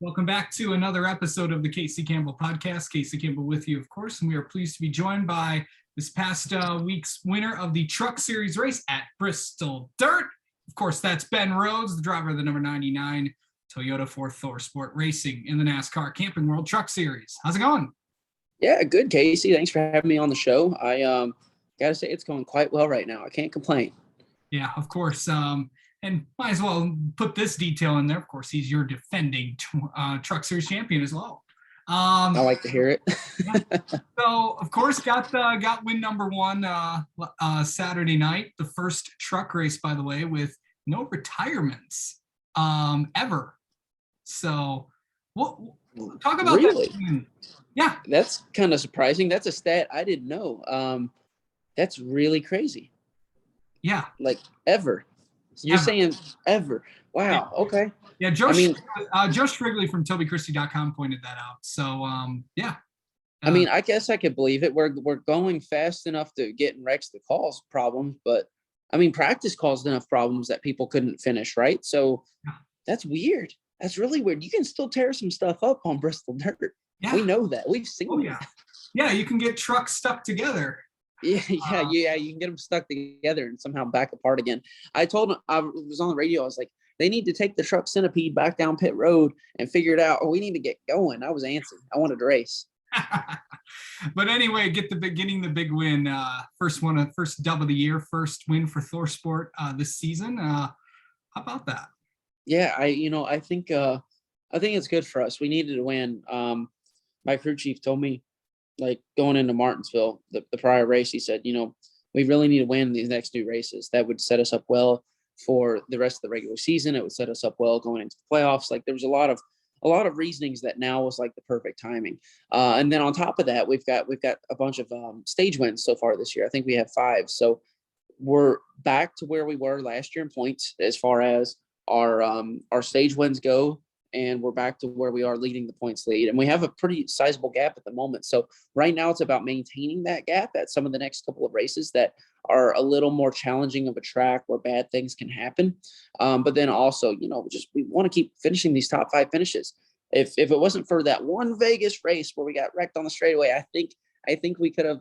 Welcome back to another episode of the Casey Campbell podcast. Casey Campbell with you, of course, and we are pleased to be joined by this past week's winner of the Truck Series race at Bristol Dirt. Of course, that's Ben Rhodes, the driver of the number 99 Toyota Ford Thor Sport Racing in the NASCAR Camping World Truck Series. How's it going? Yeah, good, Casey. Thanks for having me on the show. I got to say it's going quite well right now. I can't complain. Yeah, of course. And might as well put this detail in there. Of course, he's your defending Truck Series champion as well. I like to hear it. Yeah. So, of course, got win number one Saturday night, the first truck race, by the way, with no retirements ever. So, talk about really? that. Yeah. That's kind of surprising. That's a stat I didn't know. That's really crazy. Yeah. Like ever. You're saying ever. Wow. Okay. Yeah, Joe Strigley from TobyChristie.com pointed that out. So, yeah. I guess I could believe it. We're going fast enough to get in wrecks to cause problems, but practice caused enough problems that people couldn't finish, right? So that's weird. That's really weird. You can still tear some stuff up on Bristol Dirt. Yeah. We know that. We've seen it. Yeah. Yeah, you can get trucks stuck together. Yeah, you can get them stuck together and somehow back apart again. I told him, I was on the radio, I was like, they need to take the truck centipede back down pit road and figure it out, or we need to get going. I was antsy. I wanted to race. But anyway, getting the big win, first dub of the year, first win for Thor Sport this season. How about that? Yeah, I think it's good for us. We needed to win. My crew chief told me, like going into Martinsville, the prior race, he said, we really need to win these next 2 races. That would set us up well for the rest of the regular season. It would set us up well going into the playoffs. Like there was a lot of reasonings that now was like the perfect timing. And then on top of that, we've got a bunch of stage wins so far this year. I think we have 5. So we're back to where we were last year in points as far as our stage wins go. And we're back to where we are leading the points lead. And we have a pretty sizable gap at the moment. So right now it's about maintaining that gap at some of the next couple of races that are a little more challenging of a track where bad things can happen. But then also, we want to keep finishing these top 5 finishes. If it wasn't for that one Vegas race where we got wrecked on the straightaway, I think we could have,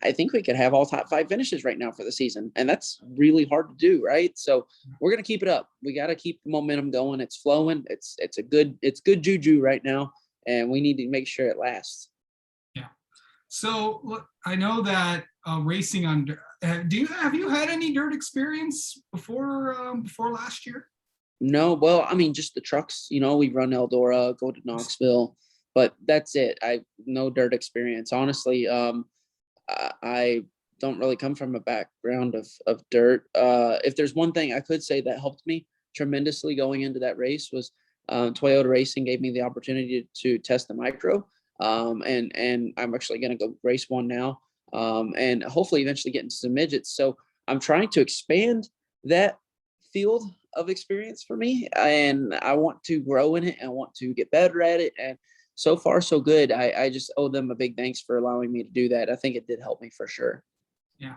I think we could have all top 5 finishes right now for the season. And that's really hard to do, right? So we're going to keep it up. We got to keep the momentum going. It's flowing. It's good juju right now. And we need to make sure it lasts. Yeah. So look, I know that racing on dirt, have you had any dirt experience before last year? No, well, just the trucks, we run Eldora, go to Knoxville, but that's it. No dirt experience. Honestly, I don't really come from a background of dirt. If there's one thing I could say that helped me tremendously going into that race was Toyota Racing gave me the opportunity to test the micro. And I'm actually going to go race one now and hopefully eventually get into some midgets. So I'm trying to expand that field of experience for me, and I want to grow in it. I want to get better at it. And so far, so good. I just owe them a big thanks for allowing me to do that. I think it did help me for sure. Yeah,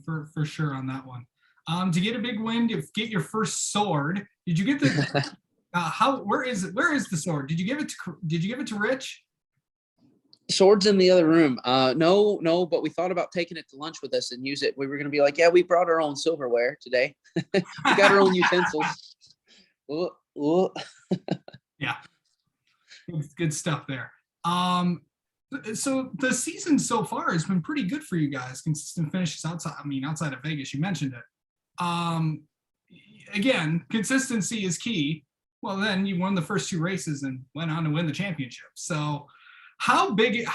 for sure on that one. To get a big win, to get your first sword, did you get the? Where is it? Where is the sword? Did you give it to Rich? Sword's in the other room. No, but we thought about taking it to lunch with us and use it. We were going to be like, yeah, we brought our own silverware today. We got our own utensils. Yeah. Good stuff there. So the season so far has been pretty good for you guys. Consistent finishes outside of Vegas. You mentioned it. Again, consistency is key. Well, then you won the first 2 races and went on to win the championship. So how good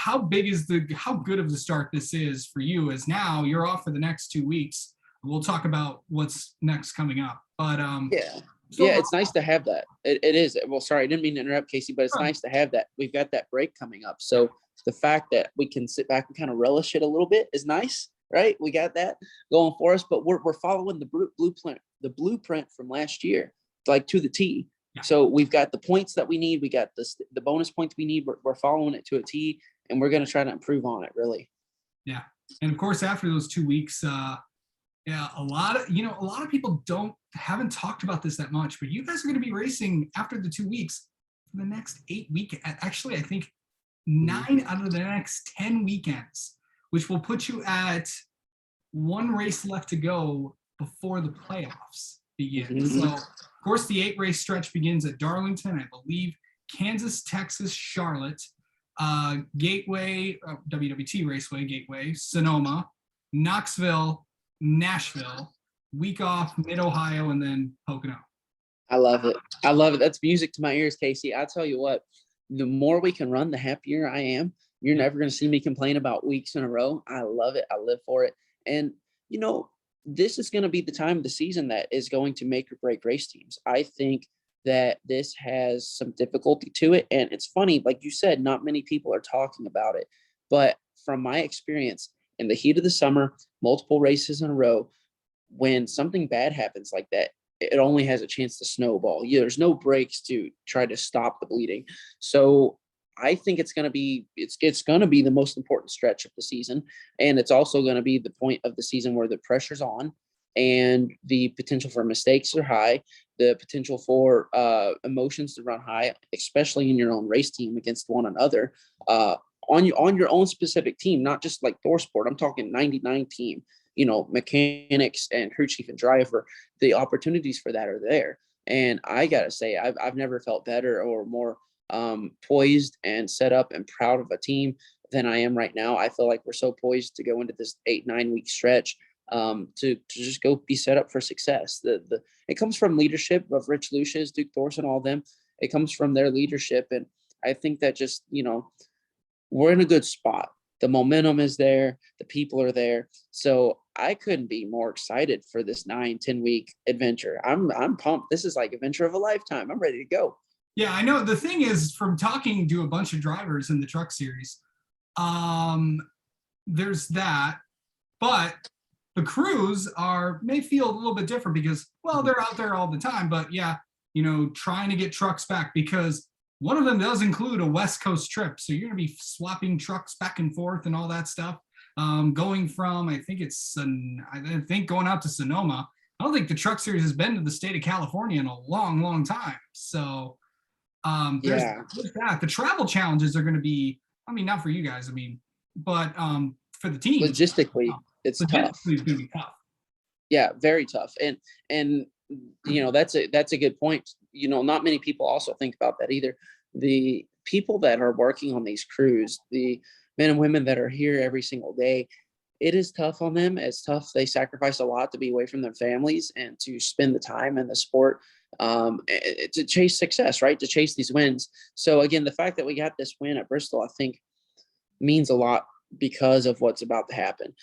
of the start this is for you? As now you're off for the next 2 weeks. We'll talk about what's next coming up. But it's nice to have that. It is. Well, sorry, I didn't mean to interrupt, Casey, but it's nice to have that. We've got that break coming up. So the fact that we can sit back and kind of relish it a little bit is nice, right? We got that going for us, but we're following the blueprint from last year, like to the T. Yeah. So we've got the points that we need. We got the bonus points we need. We're following it to a T, and we're going to try to improve on it, really. Yeah. And of course, after those 2 weeks, a lot of people haven't talked about this that much, but you guys are going to be racing after the 2 weeks for the next 8 week. Actually, I think 9 out of the next 10 weekends, which will put you at one race left to go before the playoffs begin. So, of course, the 8 race stretch begins at Darlington, I believe, Kansas, Texas, Charlotte, Gateway, WWT Raceway, Gateway, Sonoma, Knoxville, Nashville, week off, Mid-Ohio, and then Pocono. I love it. I love it. That's music to my ears, Casey. I tell you what, the more we can run, the happier I am. You're never going to see me complain about weeks in a row. I love it. I live for it. And, you know, this is going to be the time of the season that is going to make or break race teams. I think that this has some difficulty to it. And it's funny, like you said, not many people are talking about it. But from my experience, in the heat of the summer, multiple races in a row, when something bad happens like that, it only has a chance to snowball. There's no breaks to try to stop the bleeding. So I think it's going to be the most important stretch of the season, and it's also going to be the point of the season where the pressure's on, and the potential for mistakes are high. The potential for emotions to run high, especially in your own race team against one another, on your own specific team, not just like ThorSport. I'm talking 99 team. Mechanics and crew chief and driver. The opportunities for that are there, and I gotta say, I've never felt better or more poised and set up and proud of a team than I am right now. I feel like we're so poised to go into this 8-9 week stretch to just go be set up for success. It comes from leadership of Rich Lucius, Duke Thorson, all of them. It comes from their leadership, and I think that just we're in a good spot. The momentum is there. The people are there. So I couldn't be more excited for this 9-10 week adventure. I'm pumped. This is like adventure of a lifetime. I'm ready to go. Yeah, I know. The thing is, from talking to a bunch of drivers in the truck series, there's that, but the crews may feel a little bit different because, well, they're out there all the time, but yeah, trying to get trucks back, because one of them does include a West Coast trip. So you're going to be swapping trucks back and forth and all that stuff. Going from, I think going out to Sonoma. I don't think the truck series has been to the state of California in a long, long time. So there's that. The travel challenges are going to be, not for you guys, but for the team. Logistically, it's tough. It's going to be tough. Yeah, very tough. And that's a good point. Not many people also think about that either. The people that are working on these crews, the men and women that are here every single day, it is tough on them. It's tough. They sacrifice a lot to be away from their families and to spend the time in the sport to chase success, right? To chase these wins. So again, the fact that we got this win at Bristol, I think, means a lot because of what's about to happen.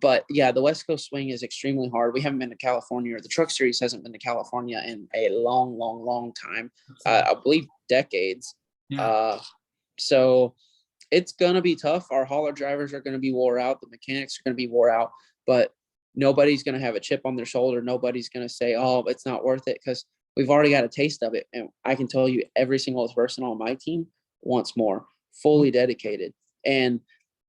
But yeah, the West Coast swing is extremely hard. We haven't been to California, or the truck series hasn't been to California in a long, long, long time. I believe decades. Yeah. So it's going to be tough. Our hauler drivers are going to be wore out. The mechanics are going to be wore out, but nobody's going to have a chip on their shoulder. Nobody's going to say, oh, it's not worth it, because we've already got a taste of it. And I can tell you, every single person on my team wants more, fully dedicated. And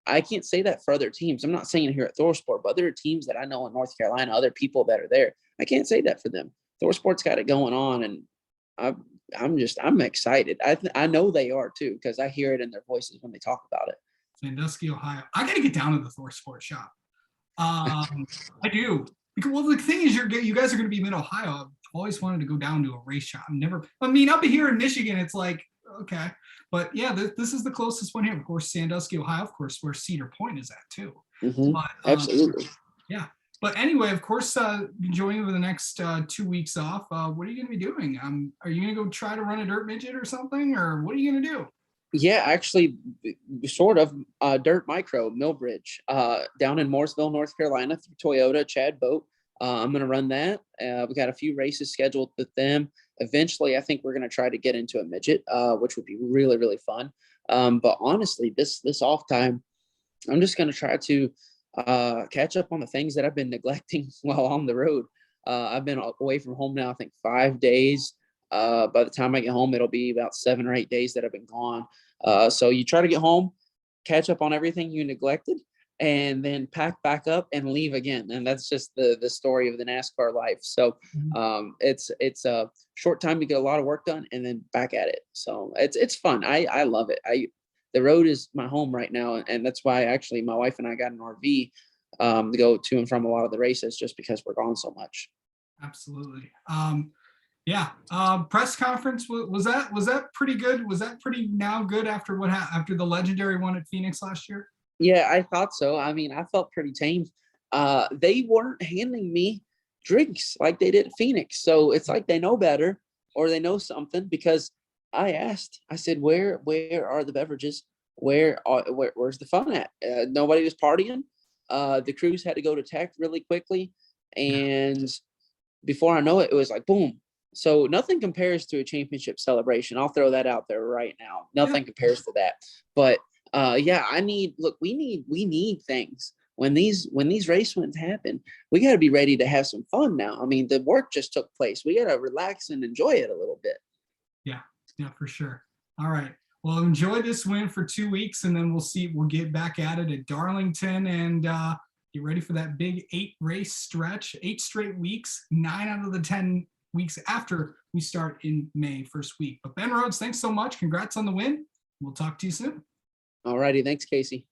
I can't say that for other teams. I'm not saying it here at ThorSport, but other teams that I know in North Carolina, other people that are there, I can't say that for them. ThorSport's got it going on, and I'm excited. I know they are too, because I hear it in their voices when they talk about it. Sandusky, Ohio. I got to get down to the ThorSport shop. I do. Because, well, the thing is, you guys are going to be in Ohio. I've always wanted to go down to a race shop. Up here in Michigan, it's like, okay. But yeah, this is the closest one here. Of course, Sandusky, Ohio, of course, where Cedar Point is at too. Mm-hmm. But, absolutely. Yeah. But anyway, of course, enjoying over the next 2 weeks off. What are you going to be doing? Are you going to go try to run a dirt midget or something, or what are you going to do? Yeah, actually, sort of dirt micro Millbridge down in Mooresville, North Carolina, through Toyota, Chad Boat. I'm going to run that. We got a few races scheduled with them. Eventually, I think we're going to try to get into a midget, which would be really, really fun. But honestly, this off time, I'm just going to try to catch up on the things that I've been neglecting while on the road. I've been away from home now, I think 5 days. By the time I get home, it'll be about 7 or 8 days that I've been gone. So you try to get home, catch up on everything you neglected, and then pack back up and leave again. And that's just the story of the NASCAR life. So it's a short time to get a lot of work done and then back at it. So it's fun. I love it. The road is my home right now, and that's why actually my wife and I got an RV to go to and from a lot of the races, just because we're gone so much. Absolutely. Yeah. Press conference, was that pretty good? Was that pretty now good after after the legendary one at Phoenix last year? Yeah, I thought so. I mean, I felt pretty tame. They weren't handing me drinks like they did at Phoenix. So it's like they know better, or they know something, because I asked, I said, where are the beverages? Where's the fun at? Nobody was partying. The crews had to go to tech really quickly. And before I know it, it was like, boom. So nothing compares to a championship celebration. I'll throw that out there right now. Nothing compares to that. But yeah, we need things. When these race wins happen, we got to be ready to have some fun now. I mean, the work just took place. We got to relax and enjoy it a little bit. Yeah, for sure. All right. Well, enjoy this win for 2 weeks, and then we'll get back at it at Darlington, and get ready for that big 8-race stretch, 8 straight weeks, 9 out of the 10 weeks after we start in May, first week. But Ben Rhodes, thanks so much. Congrats on the win. We'll talk to you soon. All righty. Thanks, Casey.